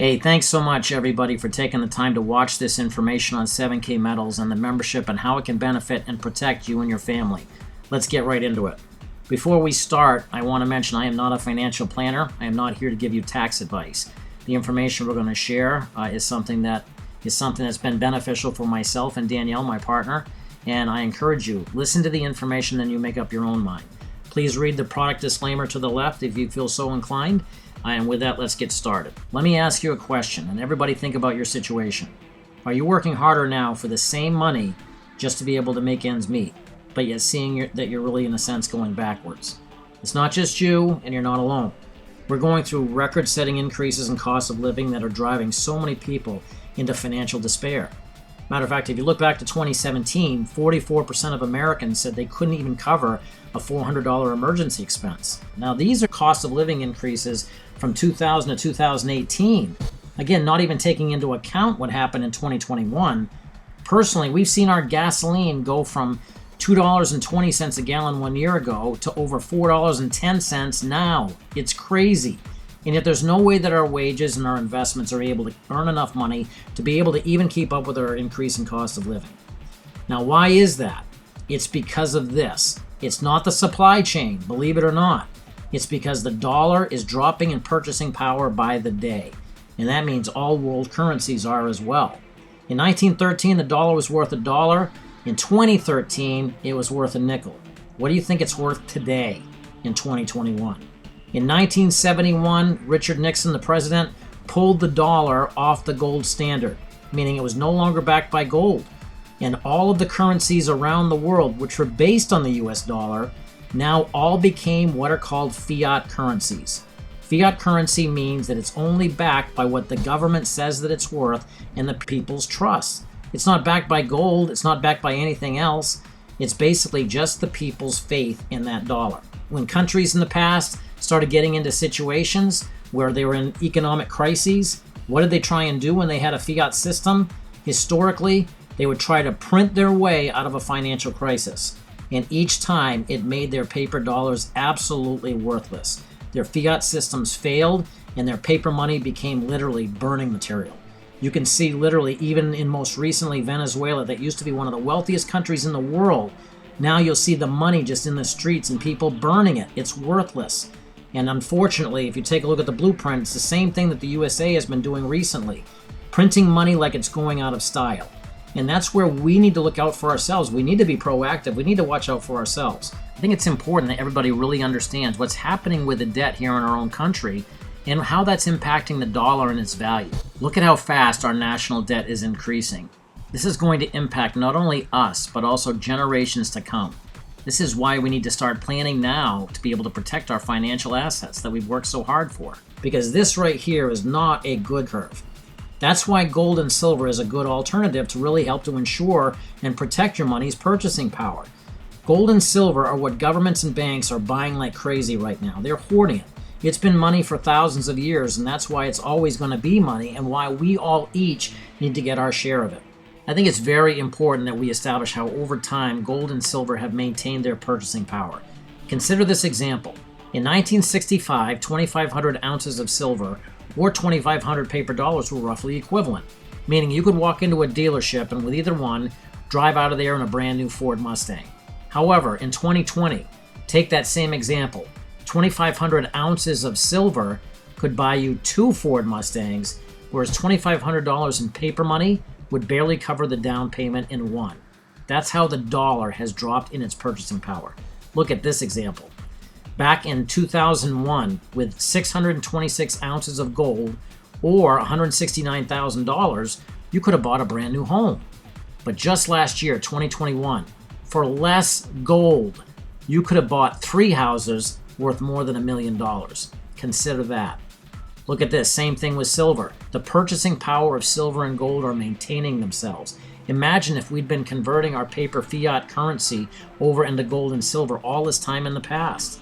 Hey, thanks so much, everybody, for taking the time to watch this information on 7K Metals and the membership and how it can benefit and protect you and your family. Let's get right into it. Before we start, I want to mention I am not a financial planner. I am not here to give you tax advice. The information we're going to share is something that's been beneficial for myself and Danielle, my partner, and I encourage you, listen to the information, then you make up your own mind. Please read the product disclaimer to the left if you feel so inclined. And with that, let's get started. Let me ask you a question, and everybody think about your situation. Are you working harder now for the same money just to be able to make ends meet, but yet seeing that you're really, in a sense, going backwards? It's not just you, and you're not alone. We're going through record-setting increases in cost of living that are driving so many people into financial despair. Matter of fact, if you look back to 2017, 44% of Americans said they couldn't even cover a $400 emergency expense. Now, these are cost of living increases from 2000 to 2018. Again, not even taking into account what happened in 2021. Personally, we've seen our gasoline go from $2.20 a gallon 1 year ago to over $4.10 now. It's crazy. And yet there's no way that our wages and our investments are able to earn enough money to be able to even keep up with our increase in cost of living. Now, why is that? It's because of this. It's not the supply chain, believe it or not. It's because the dollar is dropping in purchasing power by the day. And that means all world currencies are as well. In 1913, the dollar was worth $1. In 2013, it was worth a nickel. What do you think it's worth today in 2021? In 1971, Richard Nixon, the president, pulled the dollar off the gold standard, meaning it was no longer backed by gold. And all of the currencies around the world, which were based on the US dollar, now all became what are called fiat currencies. Fiat currency means that it's only backed by what the government says that it's worth and the people's trust. It's not backed by gold, it's not backed by anything else. It's basically just the people's faith in that dollar. When countries in the past started getting into situations where they were in economic crises, what did they try and do when they had a fiat system? Historically, they would try to print their way out of a financial crisis. And each time it made their paper dollars absolutely worthless. Their fiat systems failed and their paper money became literally burning material. You can see literally even in most recently Venezuela, that used to be one of the wealthiest countries in the world. Now you'll see the money just in the streets and people burning it. It's worthless. And unfortunately, if you take a look at the blueprint, it's the same thing that the USA has been doing recently. Printing money like it's going out of style. And that's where we need to look out for ourselves. We need to be proactive. We need to watch out for ourselves. I think it's important that everybody really understands what's happening with the debt here in our own country and how that's impacting the dollar and its value. Look at how fast our national debt is increasing. This is going to impact not only us, but also generations to come. This is why we need to start planning now to be able to protect our financial assets that we've worked so hard for. Because this right here is not a good curve. That's why gold and silver is a good alternative to really help to ensure and protect your money's purchasing power. Gold and silver are what governments and banks are buying like crazy right now. They're hoarding it. It's been money for thousands of years, and that's why it's always going to be money and why we all each need to get our share of it. I think it's very important that we establish how over time gold and silver have maintained their purchasing power. Consider this example. In 1965, 2,500 ounces of silver or 2,500 paper dollars were roughly equivalent, meaning you could walk into a dealership and with either one, drive out of there in a brand new Ford Mustang. However, in 2020, take that same example, 2,500 ounces of silver could buy you 2 Ford Mustangs, whereas $2,500 in paper money would barely cover the down payment in one. That's how the dollar has dropped in its purchasing power. Look at this example. Back in 2001, with 626 ounces of gold or $169,000, you could have bought a brand new home. But just last year, 2021, for less gold, you could have bought 3 houses worth more than $1 million. Consider that. Look at this, same thing with silver. The purchasing power of silver and gold are maintaining themselves. Imagine if we'd been converting our paper fiat currency over into gold and silver all this time in the past.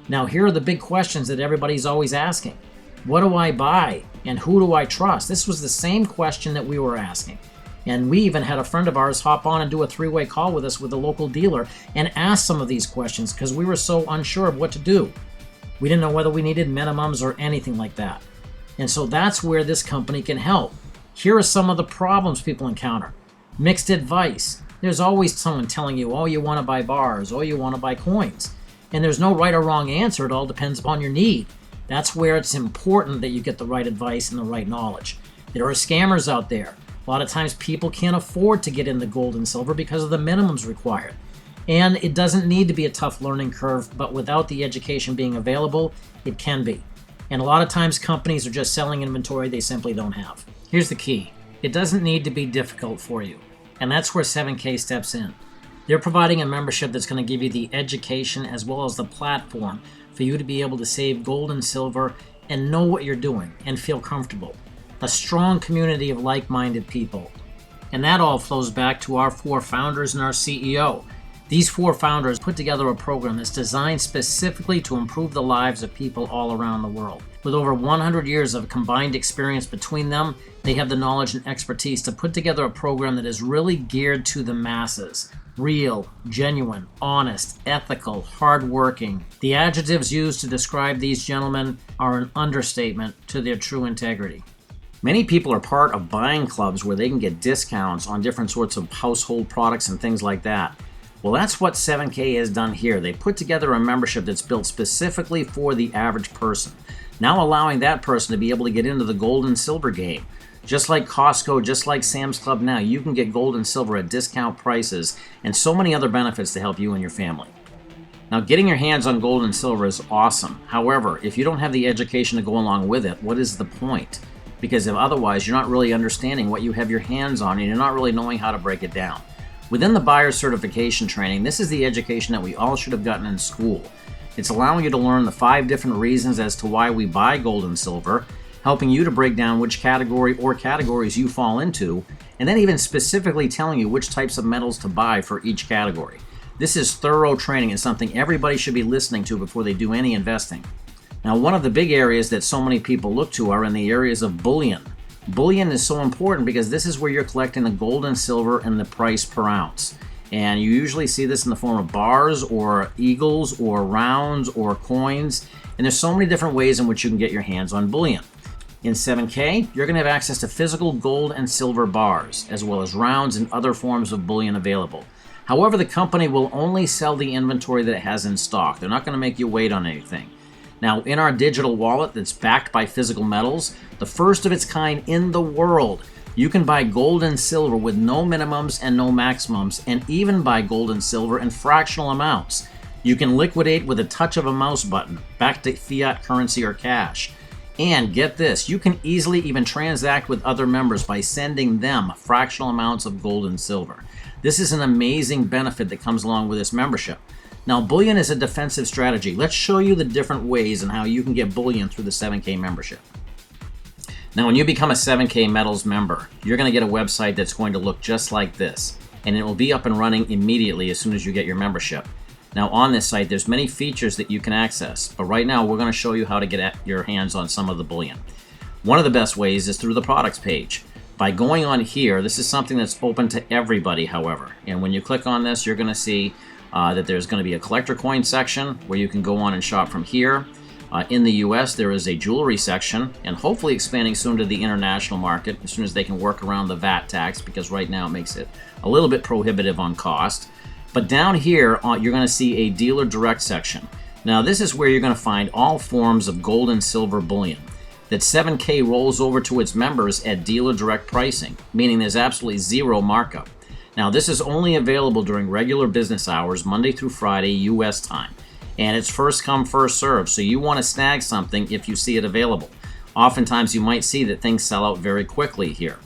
Now, here are the big questions that everybody's always asking. What do I buy? And who do I trust? This was the same question that we were asking. And we even had a friend of ours hop on and do a 3-way call with us with a local dealer and ask some of these questions because we were so unsure of what to do. We didn't know whether we needed minimums or anything like that. And so that's where this company can help. Here are some of the problems people encounter. Mixed advice. There's always someone telling you, oh, you want to buy bars, oh, you want to buy coins. And there's no right or wrong answer. It all depends upon your need. That's where it's important that you get the right advice and the right knowledge. There are scammers out there. A lot of times people can't afford to get into gold and silver because of the minimums required. And it doesn't need to be a tough learning curve, but without the education being available, it can be. And a lot of times companies are just selling inventory they simply don't have. Here's the key. It doesn't need to be difficult for you. And that's where 7K steps in. They're providing a membership that's going to give you the education as well as the platform for you to be able to save gold and silver and know what you're doing and feel comfortable. A strong community of like-minded people. And that all flows back to our 4 founders and our CEO. These 4 founders put together a program that's designed specifically to improve the lives of people all around the world. With over 100 years of combined experience between them, they have the knowledge and expertise to put together a program that is really geared to the masses. Real, genuine, honest, ethical, hardworking. The adjectives used to describe these gentlemen are an understatement to their true integrity. Many people are part of buying clubs where they can get discounts on different sorts of household products and things like that. Well, that's what 7K has done here. They put together a membership that's built specifically for the average person, now allowing that person to be able to get into the gold and silver game. Just like Costco, just like Sam's Club now, you can get gold and silver at discount prices and so many other benefits to help you and your family. Now, getting your hands on gold and silver is awesome. However, if you don't have the education to go along with it, what is the point? Because if otherwise, you're not really understanding what you have your hands on and you're not really knowing how to break it down. Within the buyer certification training, this is the education that we all should have gotten in school. It's allowing you to learn the 5 different reasons as to why we buy gold and silver, helping you to break down which category or categories you fall into, and then even specifically telling you which types of metals to buy for each category. This is thorough training and something everybody should be listening to before they do any investing. Now, one of the big areas that so many people look to are in the areas of bullion. Bullion is so important because this is where you're collecting the gold and silver and the price per ounce. And you usually see this in the form of bars or eagles or rounds or coins. And there's so many different ways in which you can get your hands on bullion. In 7K, you're going to have access to physical gold and silver bars, as well as rounds and other forms of bullion available. However, the company will only sell the inventory that it has in stock. They're not going to make you wait on anything. Now, in our digital wallet that's backed by physical metals, the first of its kind in the world, you can buy gold and silver with no minimums and no maximums, and even buy gold and silver in fractional amounts. You can liquidate with a touch of a mouse button, back to fiat currency or cash. And get this, you can easily even transact with other members by sending them fractional amounts of gold and silver. This is an amazing benefit that comes along with this membership. Now, bullion is a defensive strategy. Let's show you the different ways and how you can get bullion through the 7K membership. Now, when you become a 7K Metals member, you're going to get a website that's going to look just like this, and it will be up and running immediately as soon as you get your membership. Now, on this site, there's many features that you can access, but right now we're going to show you how to get your hands on some of the bullion. One of the best ways is through the products page. By going on here, this is something that's open to everybody, however, and when you click on this, you're going to see that there's going to be a collector coin section where you can go on and shop from here. In the US, there is a jewelry section, and hopefully expanding soon to the international market as soon as they can work around the VAT tax, because right now it makes it a little bit prohibitive on cost. But down here, you're going to see a dealer direct section. Now, this is where you're going to find all forms of gold and silver bullion that 7K rolls over to its members at dealer direct pricing, meaning there's absolutely zero markup. Now, this is only available during regular business hours, Monday through Friday, US time. And it's first come, first serve, so you want to snag something if you see it available. Oftentimes, you might see that things sell out very quickly here.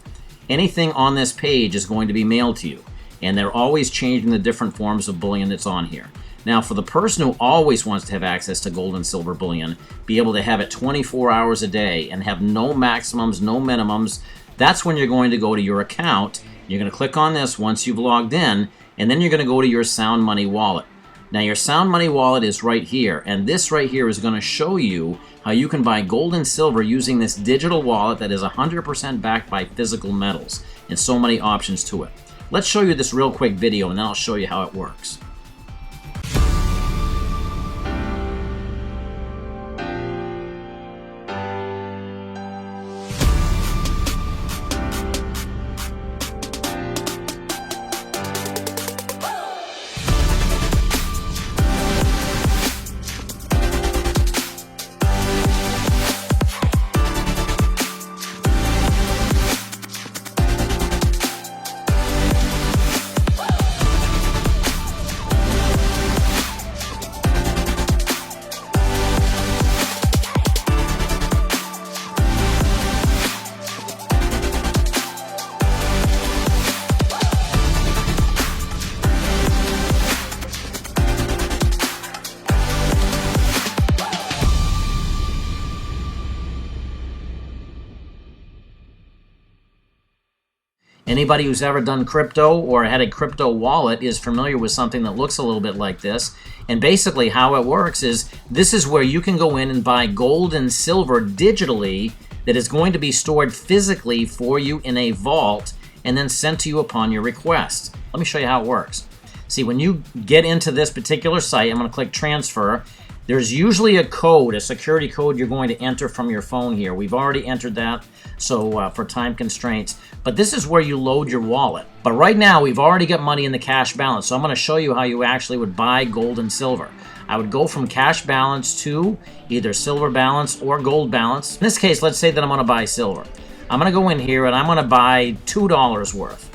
Anything on this page is going to be mailed to you, and they're always changing the different forms of bullion that's on here. Now, for the person who always wants to have access to gold and silver bullion, be able to have it 24 hours a day and have no maximums, no minimums, that's when you're going to go to your account. You're going to click on this once you've logged in, and then you're going to go to your Sound Money wallet. Now, your Sound Money wallet is right here, and this right here is going to show you how you can buy gold and silver using this digital wallet that is 100% backed by physical metals, and so many options to it. Let's show you this real quick video, and then I'll show you how it works. Anybody who's ever done crypto or had a crypto wallet is familiar with something that looks a little bit like this. And basically how it works is this is where you can go in and buy gold and silver digitally that is going to be stored physically for you in a vault and then sent to you upon your request. Let me show you how it works. See, when you get into this particular site, I'm going to click transfer. There's usually a code, a security code you're going to enter from your phone here. We've already entered that, so for time constraints. But this is where you load your wallet. But right now, we've already got money in the cash balance, so I'm going to show you how you actually would buy gold and silver. I would go from cash balance to either silver balance or gold balance. In this case, let's say that I'm going to buy silver. I'm going to go in here and I'm going to buy $2 worth.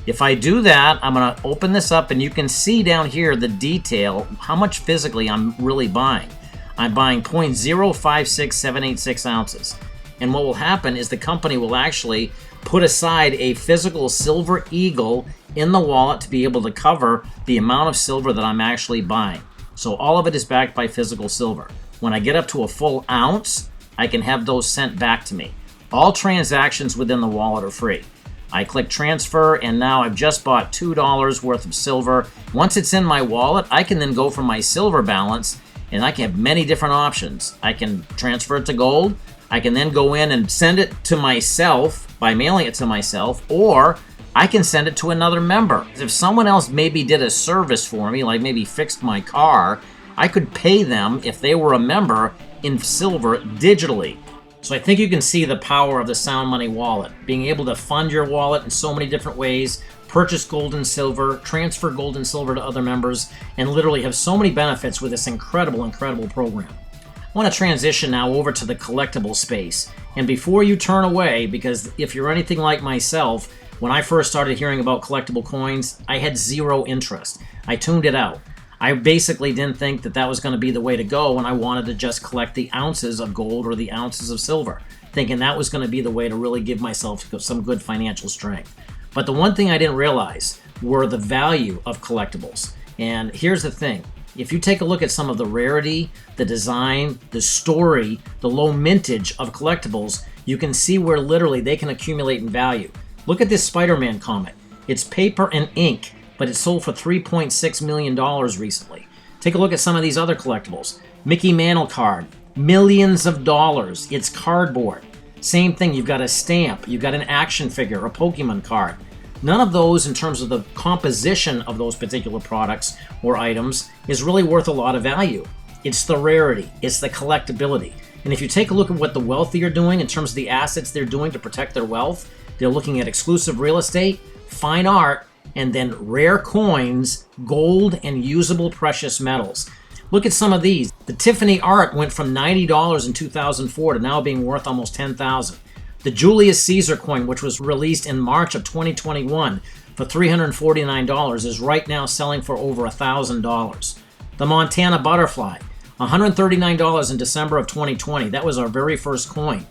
If I do that, I'm going to open this up and you can see down here the detail, how much physically I'm really buying. I'm buying 0.056786 ounces. And what will happen is the company will actually put aside a physical silver eagle in the wallet to be able to cover the amount of silver that I'm actually buying. So all of it is backed by physical silver. When I get up to a full ounce, I can have those sent back to me. All transactions within the wallet are free. I click transfer and now I've just bought $2 worth of silver. Once it's in my wallet, I can then go from my silver balance and I can have many different options. I can transfer it to gold. I can then go in and send it to myself by mailing it to myself, or I can send it to another member. If someone else maybe did a service for me, like maybe fixed my car, I could pay them if they were a member in silver digitally. So I think you can see the power of the Sound Money wallet, being able to fund your wallet in so many different ways, purchase gold and silver, transfer gold and silver to other members, and literally have so many benefits with this incredible program. I want to transition now over to the collectible space. And before you turn away, because if you're anything like myself, when I first started hearing about collectible coins, I had zero interest. I tuned it out. I basically didn't think that that was going to be the way to go when I wanted to just collect the ounces of gold or the ounces of silver, thinking that was going to be the way to really give myself some good financial strength. But the one thing I didn't realize were the value of collectibles. And here's the thing. If you take a look at some of the rarity, the design, the story, the low mintage of collectibles, you can see where literally they can accumulate in value. Look at this Spider-Man comic. It's paper and ink, but it sold for $3.6 million recently. Take a look at some of these other collectibles. Mickey Mantle card, millions of dollars. It's cardboard. Same thing, you've got a stamp, you've got an action figure, a Pokemon card. None of those, in terms of the composition of those particular products or items, is really worth a lot of value. It's the rarity, it's the collectability. And if you take a look at what the wealthy are doing in terms of the assets they're doing to protect their wealth, they're looking at exclusive real estate, fine art, and then rare coins, gold, and usable precious metals. Look at some of these. The Tiffany art went from $90 in 2004 to now being worth almost $10,000. The Julius Caesar coin, which was released in March of 2021 for $349, is right now selling for over $1,000. The Montana butterfly, $139 in December of 2020. That was our very first coin.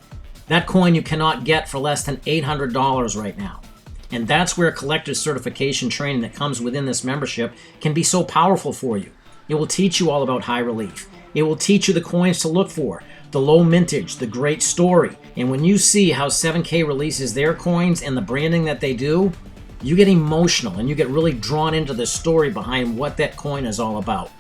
That coin you cannot get for less than $800 right now. And that's where collector's certification training that comes within this membership can be so powerful for you. It will teach you all about high relief. It will teach you the coins to look for, the low mintage, the great story. And when you see how 7K releases their coins and the branding that they do, you get emotional and you get really drawn into the story behind what that coin is all about.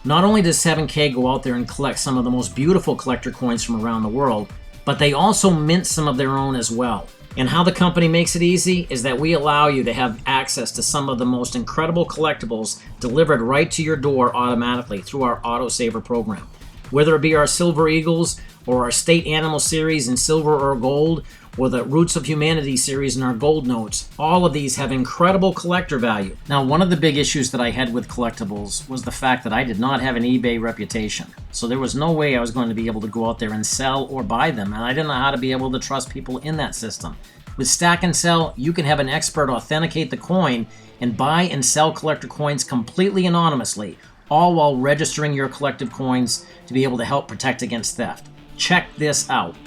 Not only does 7K go out there and collect some of the most beautiful collector coins from around the world, but they also mint some of their own as well. And how the company makes it easy is that we allow you to have access to some of the most incredible collectibles delivered right to your door automatically through our autosaver program. Whether it be our Silver Eagles or our State Animal series in silver or gold, or the Roots of Humanity series in our gold notes, all of these have incredible collector value. Now, one of the big issues that I had with collectibles was the fact that I did not have an eBay reputation. So there was no way I was going to be able to go out there and sell or buy them, and I didn't know how to be able to trust people in that system. With Stack and Sell, you can have an expert authenticate the coin and buy and sell collector coins completely anonymously, all while registering your collective coins to be able to help protect against theft. Check this out.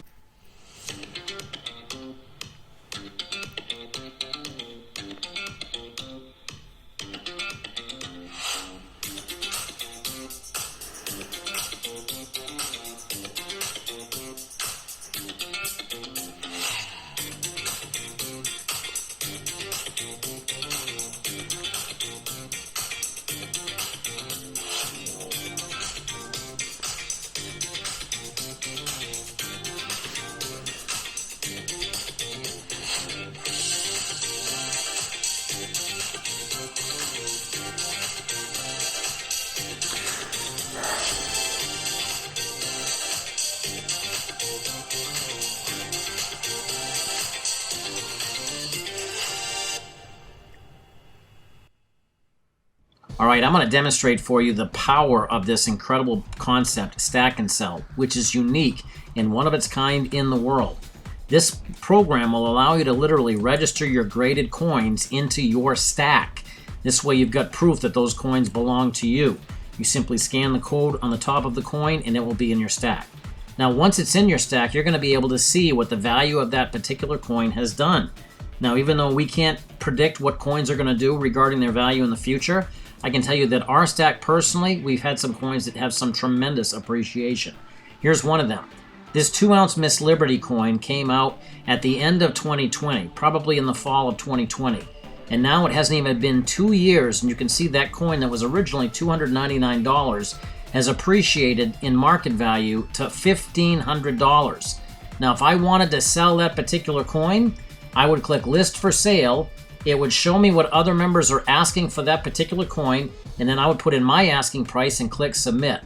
All right, I'm going to demonstrate for you the power of this incredible concept, Stack and Sell, which is unique and one of its kind in the world. This program will allow you to literally register your graded coins into your stack. This way you've got proof that those coins belong to you. You simply scan the code on the top of the coin and it will be in your stack. Now, once it's in your stack, you're going to be able to see what the value of that particular coin has done. Now, even though we can't predict what coins are going to do regarding their value in the future, I can tell you that our stack personally, we've had some coins that have some tremendous appreciation. Here's one of them. This 2-ounce Miss Liberty coin came out at the end of 2020, probably in the fall of 2020. And now it hasn't even been 2 years, and you can see that coin that was originally $299 has appreciated in market value to $1,500. Now, if I wanted to sell that particular coin, I would click List for Sale. It would show me what other members are asking for that particular coin, and then I would put in my asking price and click Submit.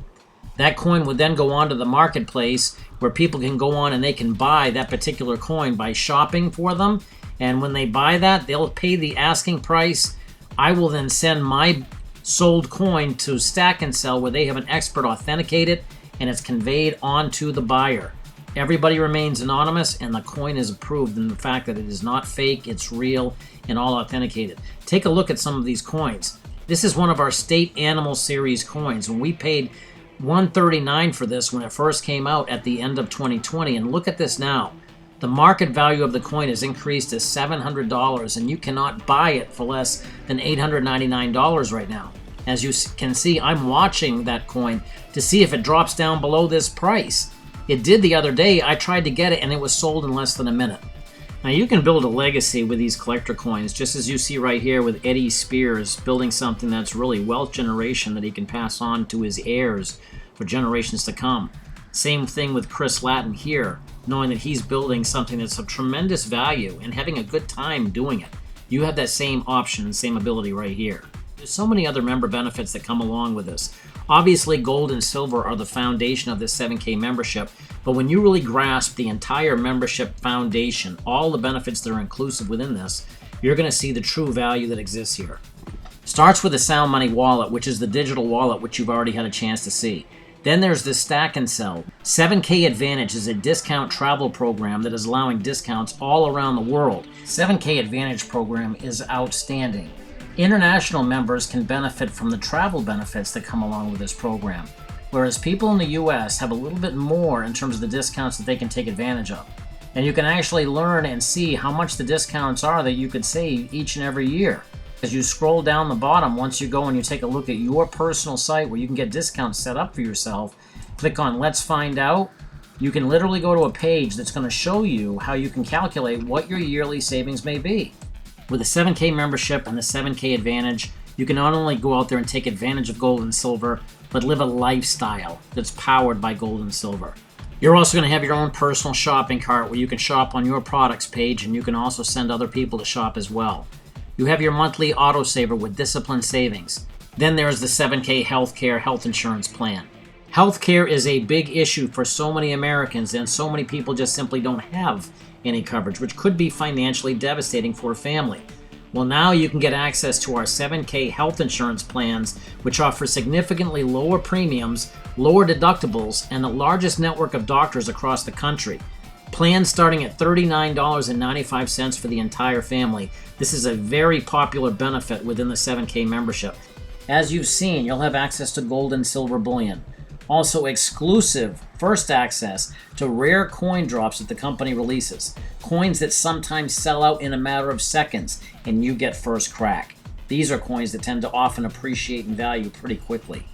That coin would then go on to the marketplace where people can go on and they can buy that particular coin by shopping for them. And when they buy that, they'll pay the asking price. I will then send my sold coin to Stack and Sell where they have an expert authenticate it and it's conveyed on to the buyer. Everybody remains anonymous and the coin is approved in the fact that it is not fake, it's real and all authenticated. Take a look at some of these coins. This is one of our State Animal Series coins. When we paid $139 for this when it first came out at the end of 2020, and look at this now. The market value of the coin has increased to $700 and you cannot buy it for less than $899 right now. As you can see, I'm watching that coin to see if it drops down below this price. It did the other day. I tried to get it and it was sold in less than a minute. Now you can build a legacy with these collector coins, just as you see right here with Eddie Spears building something that's really wealth generation that he can pass on to his heirs for generations to come. Same thing with Chris Latin here, knowing that he's building something that's of tremendous value and having a good time doing it. You have that same option, same ability right here. There's so many other member benefits that come along with this. Obviously, gold and silver are the foundation of this 7K membership, but when you really grasp the entire membership foundation, all the benefits that are inclusive within this, you're going to see the true value that exists here. Starts with the Sound Money wallet, which is the digital wallet, which you've already had a chance to see. Then there's the Stack and Sell. 7K Advantage is a discount travel program that is allowing discounts all around the world. 7K Advantage program is outstanding. International members can benefit from the travel benefits that come along with this program, whereas people in the US have a little bit more in terms of the discounts that they can take advantage of. And you can actually learn and see how much the discounts are that you could save each and every year. As you scroll down the bottom, once you go and you take a look at your personal site where you can get discounts set up for yourself, click on Let's Find Out. You can literally go to a page that's going to show you how you can calculate what your yearly savings may be. With the 7K membership and the 7K Advantage, you can not only go out there and take advantage of gold and silver, but live a lifestyle that's powered by gold and silver. You're also going to have your own personal shopping cart where you can shop on your products page, and you can also send other people to shop as well. You have your monthly autosaver with disciplined savings. Then there's the 7K Healthcare health insurance plan. Healthcare is a big issue for so many Americans, and so many people just simply don't have any coverage, which could be financially devastating for a family. Well, now you can get access to our 7K health insurance plans, which offer significantly lower premiums, lower deductibles, and the largest network of doctors across the country. Plans starting at $39.95 for the entire family. This is a very popular benefit within the 7K membership. As you've seen, you'll have access to gold and silver bullion. Also exclusive first access to rare coin drops that the company releases. Coins that sometimes sell out in a matter of seconds and you get first crack. These are coins that tend to often appreciate in value pretty quickly.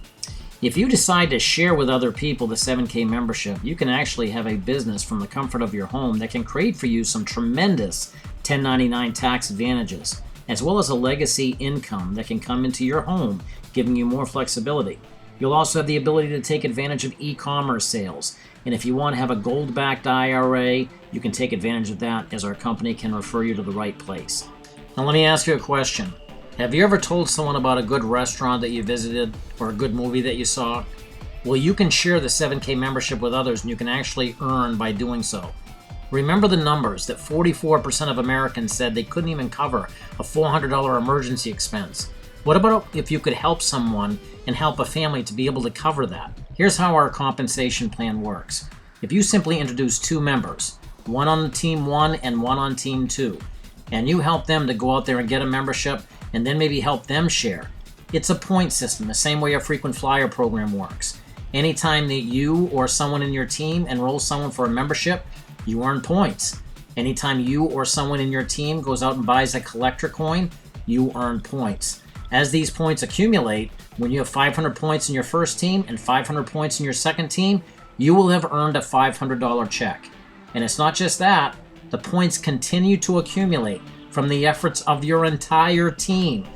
If you decide to share with other people the 7K membership, you can actually have a business from the comfort of your home that can create for you some tremendous 1099 tax advantages, as well as a legacy income that can come into your home, giving you more flexibility. You'll also have the ability to take advantage of e-commerce sales. And if you want to have a gold-backed IRA, you can take advantage of that, as our company can refer you to the right place. Now let me ask you a question. Have you ever told someone about a good restaurant that you visited or a good movie that you saw? Well, you can share the 7K membership with others, and you can actually earn by doing so. Remember the numbers that 44% of Americans said they couldn't even cover a $400 emergency expense. What about if you could help someone and help a family to be able to cover that? Here's how our compensation plan works. If you simply introduce two members, one on team 1 and one on team 2, and you help them to go out there and get a membership and then maybe help them share, it's a point system, the same way a frequent flyer program works. Anytime that you or someone in your team enrolls someone for a membership, you earn points. Anytime you or someone in your team goes out and buys a collector coin, you earn points. As these points accumulate, when you have 500 points in your first team and 500 points in your second team, you will have earned a $500 check. And it's not just that, the points continue to accumulate from the efforts of your entire team.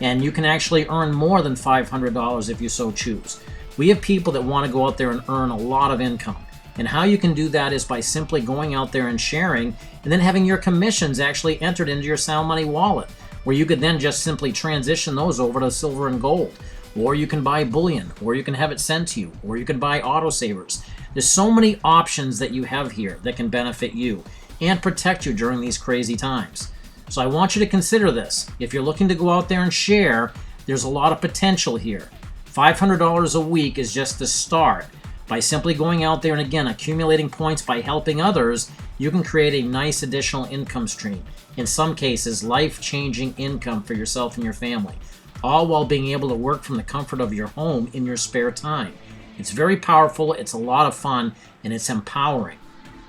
And you can actually earn more than $500 if you so choose. We have people that want to go out there and earn a lot of income. And how you can do that is by simply going out there and sharing, and then having your commissions actually entered into your Sound Money wallet, where you could then just simply transition those over to silver and gold. Or you can buy bullion, or you can have it sent to you, or you can buy autosavers. There's so many options that you have here that can benefit you and protect you during these crazy times. So I want you to consider this. If you're looking to go out there and share, there's a lot of potential here. $500 a week is just the start. By simply going out there and again accumulating points by helping others, you can create a nice additional income stream. In some cases, life-changing income for yourself and your family, all while being able to work from the comfort of your home in your spare time. It's very powerful, it's a lot of fun, and it's empowering.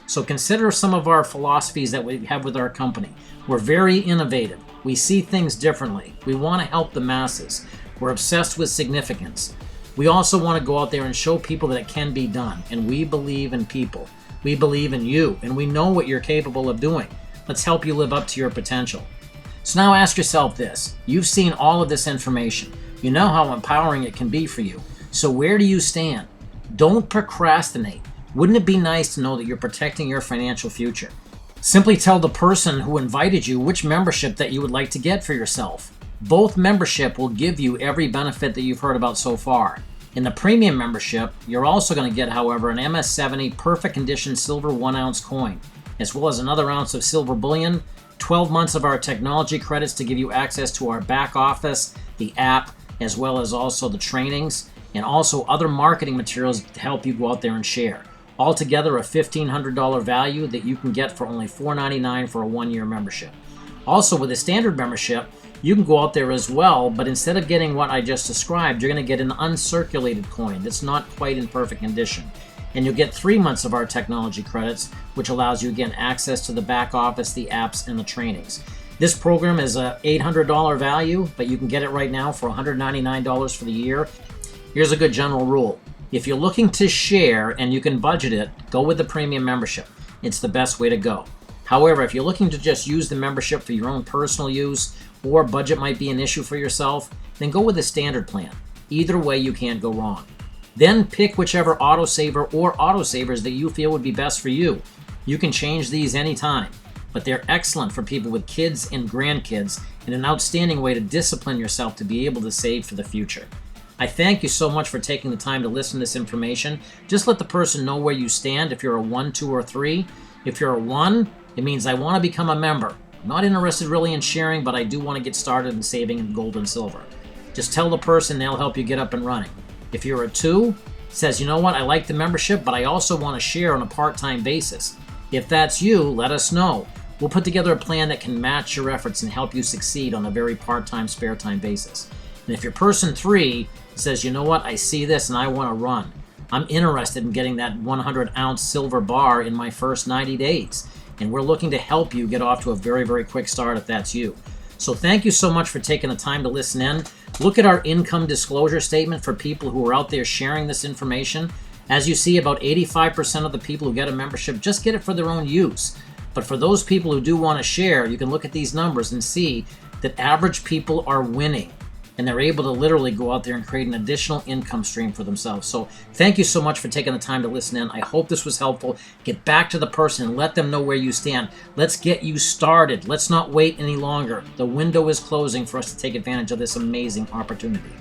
So consider some of our philosophies that we have with our company. We're very innovative. We see things differently. We want to help the masses. We're obsessed with significance. We also want to go out there and show people that it can be done. And we believe in people. We believe in you. And we know what you're capable of doing. Let's help you live up to your potential. So now ask yourself this. You've seen all of this information. You know how empowering it can be for you. So where do you stand? Don't procrastinate. Wouldn't it be nice to know that you're protecting your financial future? Simply tell the person who invited you which membership that you would like to get for yourself. Both membership will give you every benefit that you've heard about so far. In the premium membership, you're also going to get, however, an MS70 perfect condition silver 1-ounce coin, as well as another ounce of silver bullion, 12 months of our technology credits to give you access to our back office, the app, as well as also the trainings, and also other marketing materials to help you go out there and share. Altogether, a $1,500 value that you can get for only $4.99 for a 1-year membership. Also, with a standard membership, you can go out there as well, but instead of getting what I just described, you're going to get an uncirculated coin that's not quite in perfect condition. And you'll get 3 months of our technology credits, which allows you, again, access to the back office, the apps, and the trainings. This program is a $800 value, but you can get it right now for $199 for the year. Here's a good general rule. If you're looking to share and you can budget it, go with the premium membership. It's the best way to go. However, if you're looking to just use the membership for your own personal use, or budget might be an issue for yourself, then go with the standard plan. Either way, you can't go wrong. Then pick whichever autosaver or autosavers that you feel would be best for you. You can change these anytime, but they're excellent for people with kids and grandkids and an outstanding way to discipline yourself to be able to save for the future. I thank you so much for taking the time to listen to this information. Just let the person know where you stand if you're a 1, 2, or 3. If you're a 1, it means I want to become a member. I'm not interested really in sharing, but I do want to get started in saving in gold and silver. Just tell the person, they'll help you get up and running. If you're a 2, it says, you know what, I like the membership, but I also want to share on a part-time basis. If that's you, let us know. We'll put together a plan that can match your efforts and help you succeed on a very part-time, spare-time basis. And if you're person 3, it says, you know what, I see this and I want to run. I'm interested in getting that 100-ounce silver bar in my first 90 days. And we're looking to help you get off to a very, very quick start if that's you. So thank you so much for taking the time to listen in. Look at our income disclosure statement for people who are out there sharing this information. As you see, about 85% of the people who get a membership just get it for their own use. But for those people who do want to share, you can look at these numbers and see that average people are winning. And they're able to literally go out there and create an additional income stream for themselves. So thank you so much for taking the time to listen in. I hope this was helpful. Get back to the person and let them know where you stand. Let's get you started. Let's not wait any longer. The window is closing for us to take advantage of this amazing opportunity.